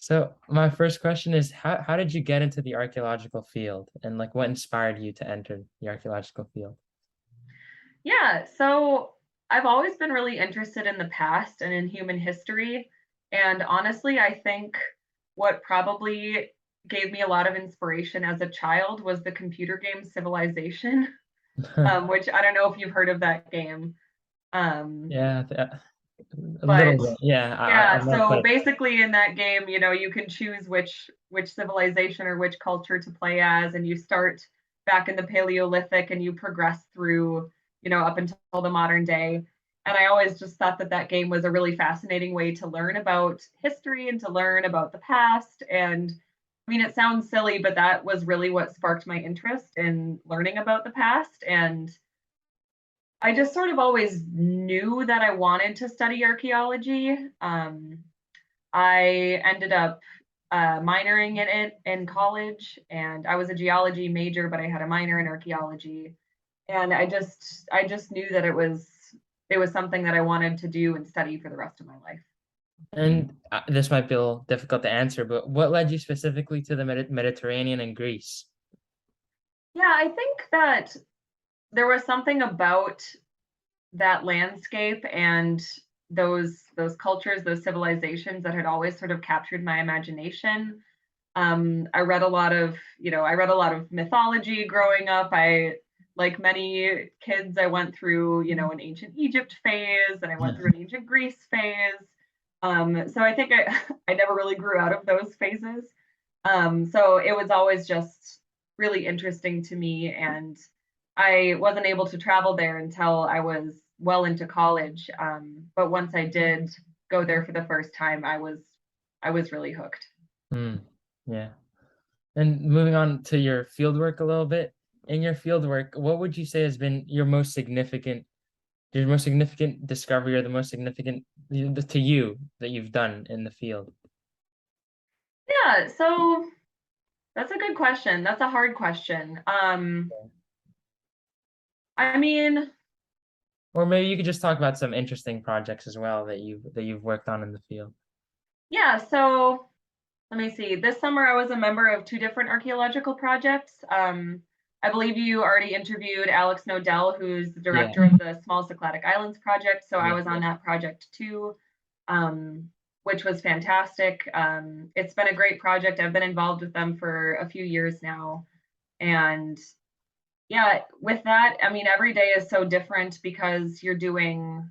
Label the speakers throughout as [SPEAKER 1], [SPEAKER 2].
[SPEAKER 1] So my first question is how did you get into the archaeological field and like what inspired you to enter the archaeological field?
[SPEAKER 2] Yeah, so I've always been really interested in the past and in human history. And honestly, I think what probably gave me a lot of inspiration as a child was the computer game Civilization, which I don't know if you've heard of that game. Um,
[SPEAKER 1] Yeah, a little
[SPEAKER 2] but
[SPEAKER 1] bit. Yeah,
[SPEAKER 2] yeah,
[SPEAKER 1] I'm not
[SPEAKER 2] so
[SPEAKER 1] quite.
[SPEAKER 2] basically in that game, you can choose which civilization or which culture to play as, and you start back in the Paleolithic and you progress through, up until the modern day. And I always just thought that that game was a really fascinating way to learn about history and to learn about the past. And I mean, it sounds silly, but that was really what sparked my interest in learning about the past. And I just sort of always knew that I wanted to study archaeology. I ended up minoring in it in college, and I was a geology major, but I had a minor in archaeology. And I just knew that it was something that I wanted to do and study for the rest of my life.
[SPEAKER 1] And this might be a little difficult to answer, but what led you specifically to the Mediterranean and Greece?
[SPEAKER 2] Yeah, I think that there was something about that landscape and those cultures, those civilizations that had always sort of captured my imagination. I read a lot of mythology growing up. Like many kids, I went through, an ancient Egypt phase, and I went through an ancient Greece phase. So I think I never really grew out of those phases. So it was always just really interesting to me, and I wasn't able to travel there until I was well into college. But once I did go there for the first time, I was really hooked.
[SPEAKER 1] Hmm. Yeah. And moving on to your field work a little bit. In your field work, what would you say has been your most significant discovery or the most significant to you that you've done in the field?
[SPEAKER 2] Yeah, so that's a good question. That's a hard question. I mean,
[SPEAKER 1] Or maybe you could just talk about some interesting projects as well that you've worked on in the field.
[SPEAKER 2] yeah, so let me see. This summer, I was a member of two different archaeological projects. I believe you already interviewed Alex Nodell, who's the
[SPEAKER 1] Yeah.
[SPEAKER 2] director of the Small Cycladic Islands Project. So I
[SPEAKER 1] Yeah.
[SPEAKER 2] was on that project too, which was fantastic. It's been a great project. I've been involved with them for a few years now. And yeah, with that, I mean, every day is so different because you're doing,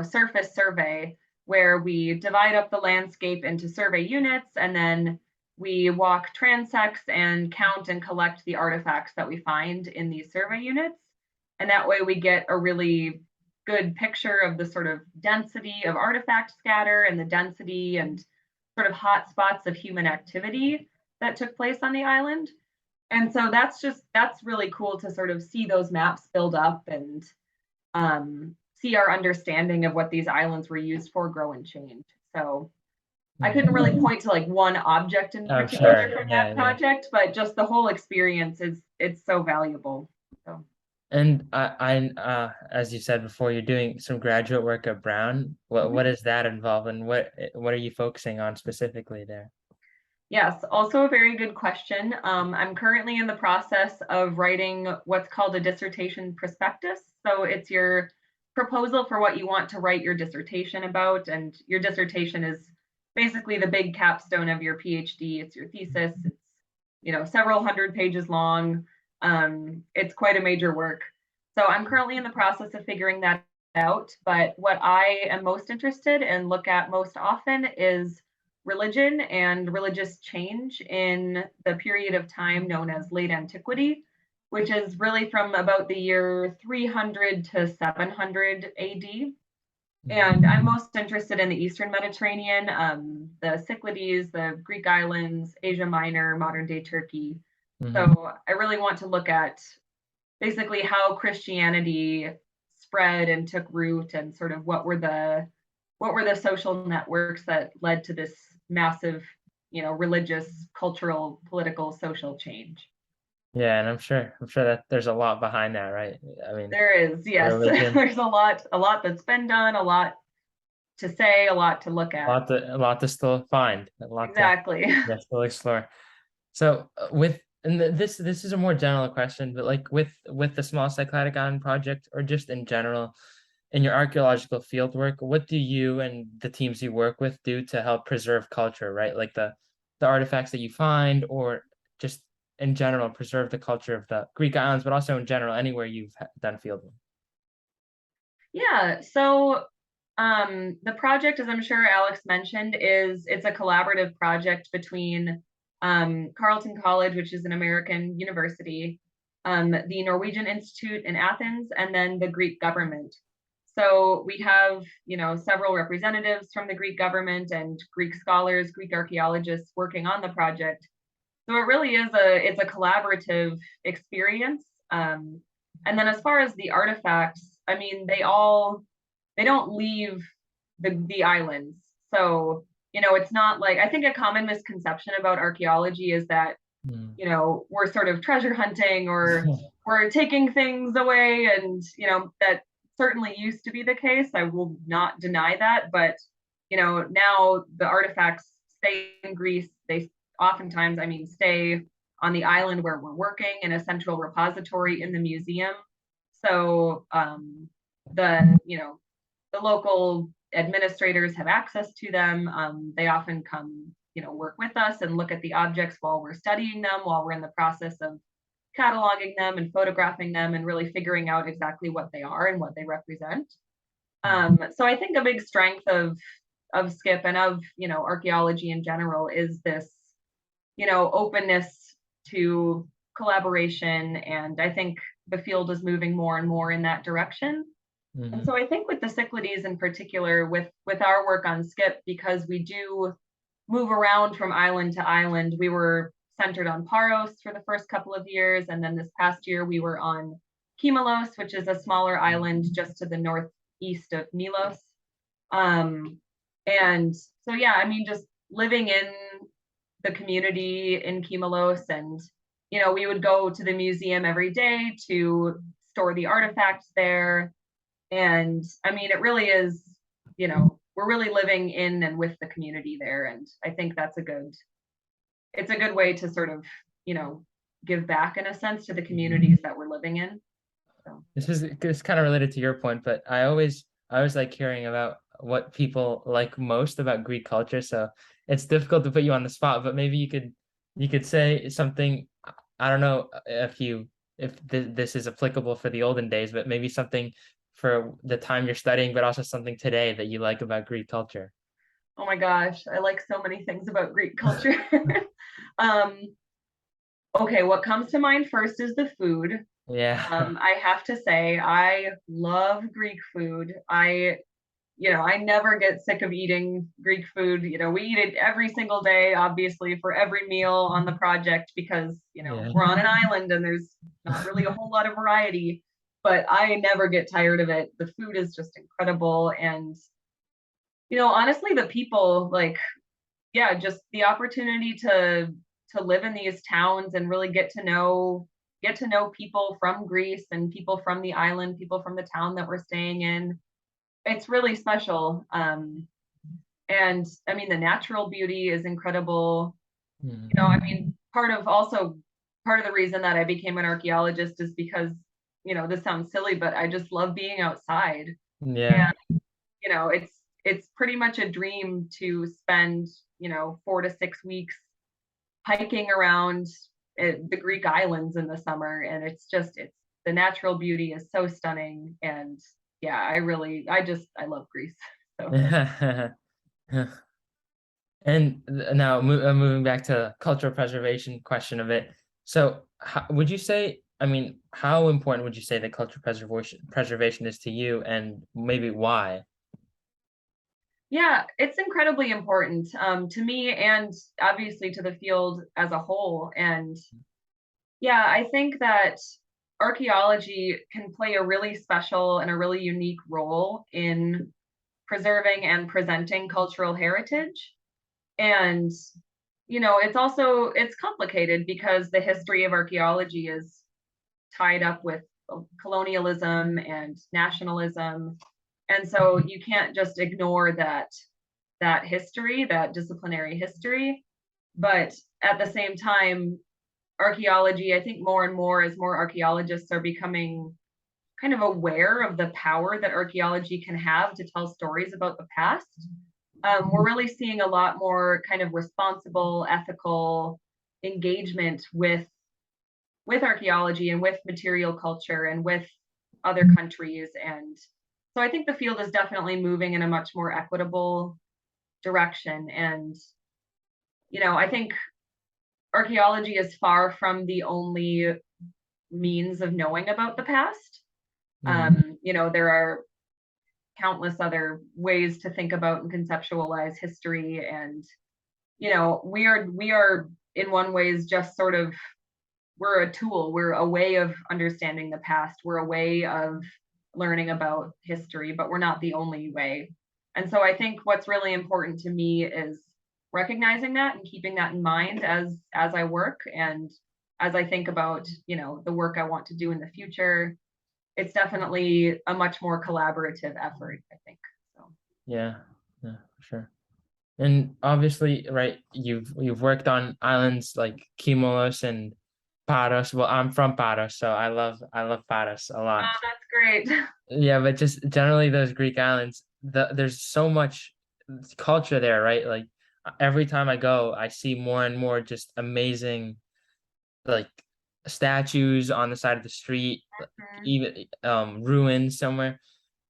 [SPEAKER 2] surface survey where we divide up the landscape into survey units, and then we walk transects and count and collect the artifacts that we find in these survey units. And that way we get a really good picture of the sort of density of artifact scatter and the density and sort of hot spots of human activity that took place on the island. And so that's really cool to sort of see those maps build up and see our understanding of what these islands were used for grow and change. So I couldn't really point to like one object in
[SPEAKER 1] I'm
[SPEAKER 2] particular
[SPEAKER 1] sure.
[SPEAKER 2] from
[SPEAKER 1] Yeah,
[SPEAKER 2] that
[SPEAKER 1] yeah.
[SPEAKER 2] project, but just the whole experience is it's so valuable. So
[SPEAKER 1] And as you said before, you're doing some graduate work at Brown. What
[SPEAKER 2] mhm.
[SPEAKER 1] does that involve, and what are you focusing on specifically there?
[SPEAKER 2] Yes, also a very good question. I'm currently in the process of writing what's called a dissertation prospectus. So it's your proposal for what you want to write your dissertation about, and your dissertation is basically the big capstone of your PhD. It's your thesis. It's several hundred pages long. It's quite a major work. So I'm currently in the process of figuring that out. But what I am most interested and look at most often is religion and religious change in the period of time known as late antiquity, which is really from about the year 300 to 700 AD. And I'm most interested in the Eastern Mediterranean, the Cyclades, the Greek islands, Asia Minor, modern day Turkey.
[SPEAKER 1] Mm-hmm.
[SPEAKER 2] So I really want to look at basically how Christianity spread and took root, and sort of what were the social networks that led to this massive, religious, cultural, political, social change.
[SPEAKER 1] Yeah, and I'm sure that there's a lot behind that, right? I mean,
[SPEAKER 2] There is, yes,
[SPEAKER 1] religion.
[SPEAKER 2] there's a lot that's been done, a lot to say, a lot to look at.
[SPEAKER 1] A lot to still find, a lot to,
[SPEAKER 2] Exactly.
[SPEAKER 1] yeah, still explore. So this is a more general question, but like with the Small Cycladic Island Project, or just in general, in your archaeological field work, what do you and the teams you work with do to help preserve culture, right? Like the artifacts that you find, or just in general preserve the culture of the Greek islands, but also in general anywhere you've done field work.
[SPEAKER 2] Yeah. So the project, as I'm sure Alex mentioned, it's a collaborative project between Carleton College, which is an American university, the Norwegian Institute in Athens, and then the Greek government. So we have, several representatives from the Greek government and Greek scholars, Greek archaeologists working on the project. So it really is it's a collaborative experience. And then as far as the artifacts, I mean, they don't leave the islands. So, it's not like, I think a common misconception about archaeology is that,
[SPEAKER 1] Mm.
[SPEAKER 2] we're sort of treasure hunting, or we're taking things away, and, that certainly used to be the case. I will not deny that, but, now the artifacts stay in Greece. They oftentimes, I mean, stay on the island where we're working in a central repository in the museum. So the local administrators have access to them. They often come, work with us and look at the objects while we're studying them, while we're in the process of cataloging them and photographing them and really figuring out exactly what they are and what they represent. So I think a big strength of Skip and of archaeology in general is this openness to collaboration, and I think the field is moving more and more in that direction. And so I think with the Cyclades in particular, with our work on Skip, because we do move around from island to island, we were centered on Paros for the first couple of years, and then this past year we were on Kymelos, which is a smaller island just to the northeast of Milos. And so yeah, I mean, just living in the community in Kymelos, and we would go to the museum every day to store the artifacts there. And I mean, it really is, we're really living in and with the community there. And I think it's a good way to sort of, give back in a sense to the communities that we're living in. So.
[SPEAKER 1] This kind of related to your point, but I always like hearing about what people like most about Greek culture. So it's difficult to put you on the spot, but maybe you could say something. I don't know if this is applicable for the olden days, but maybe something for the time you're studying, but also something today that you like about Greek culture.
[SPEAKER 2] Oh my gosh, I like so many things about Greek culture. Okay, what comes to mind first is the food.
[SPEAKER 1] Yeah.
[SPEAKER 2] I have to say, I love Greek food. I never get sick of eating Greek food. We eat it every single day, obviously, for every meal on the project, because,
[SPEAKER 1] Yeah.
[SPEAKER 2] we're on an island and there's not really a whole lot of variety, but I never get tired of it. The food is just incredible. And, honestly, the people, like, yeah, just the opportunity to live in these towns and really get to know people from Greece and people from the island, people from the town that we're staying in. It's really special. And I mean, the natural beauty is incredible. I mean, part of the reason that I became an archaeologist is because, this sounds silly, but I just love being outside.
[SPEAKER 1] Yeah.
[SPEAKER 2] And, it's pretty much a dream to spend, 4 to 6 weeks hiking around the Greek islands in the summer. And it's the natural beauty is so stunning. And yeah, I love Greece. So.
[SPEAKER 1] And now moving back to cultural preservation question of it. So would you say, I mean, how important would you say that cultural preservation is to you, and maybe why?
[SPEAKER 2] Yeah, it's incredibly important to me, and obviously to the field as a whole. And yeah, I think that archaeology can play a really special and a really unique role in preserving and presenting cultural heritage. And it's complicated because the history of archaeology is tied up with colonialism and nationalism. And so you can't just ignore that history, that disciplinary history. But at the same time, archaeology, I think more and more as more archaeologists are becoming kind of aware of the power that archaeology can have to tell stories about the past, we're really seeing a lot more kind of responsible, ethical engagement with archaeology and with material culture and with other countries. And so I think the field is definitely moving in a much more equitable direction. And, I think archaeology is far from the only means of knowing about the past. There are countless other ways to think about and conceptualize history. And, we are in one ways just sort of, we're a tool, we're a way of understanding the past, we're a way of learning about history, but we're not the only way. And so I think what's really important to me is recognizing that and keeping that in mind as I work and as I think about, the work I want to do in the future. It's definitely a much more collaborative effort, I think. So
[SPEAKER 1] Yeah, yeah, for sure. And obviously, right, you've worked on islands like Kimolos and Paros. Well, I'm from Paros, so I love Paros a lot.
[SPEAKER 2] that's great.
[SPEAKER 1] Yeah, but just generally those Greek islands, there's so much culture there, right? Like every time I go, I see more and more just amazing like statues on the side of the street, even ruins somewhere.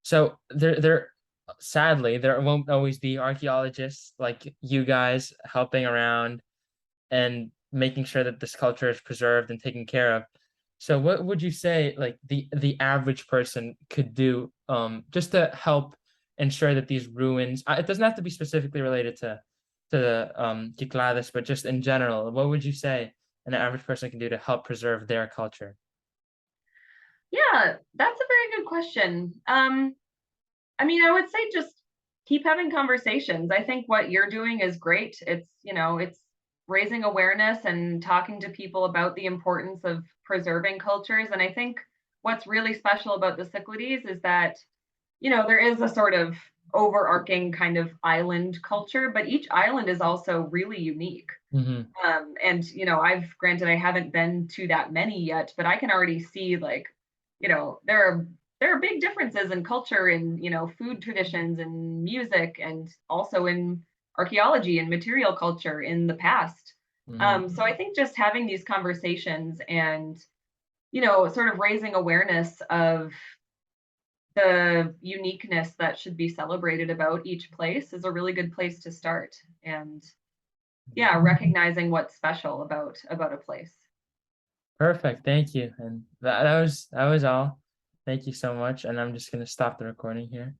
[SPEAKER 1] So there sadly there won't always be archaeologists like you guys helping around and making sure that this culture is preserved and taken care of. So what would you say like the average person could do just to help ensure that these ruins, it doesn't have to be specifically related to the Cyclades, but just in general, what would you say an average person can do to help preserve their culture?
[SPEAKER 2] Yeah, that's a very good question. I would say just keep having conversations. I think what you're doing is great. It's raising awareness and talking to people about the importance of preserving cultures. And I think what's really special about the Cyclades is that, there is a sort of overarching kind of island culture, but each island is also really unique.
[SPEAKER 1] Hmm.
[SPEAKER 2] And I haven't been to that many yet, but I can already see like, there are big differences in culture and food traditions and music and also in archaeology and material culture in the past.
[SPEAKER 1] Hmm.
[SPEAKER 2] So I think just having these conversations and sort of raising awareness of the uniqueness that should be celebrated about each place is a really good place to start. And yeah, recognizing what's special about a place.
[SPEAKER 1] Perfect. Thank you. And that was all. Thank you so much. And I'm just gonna stop the recording here.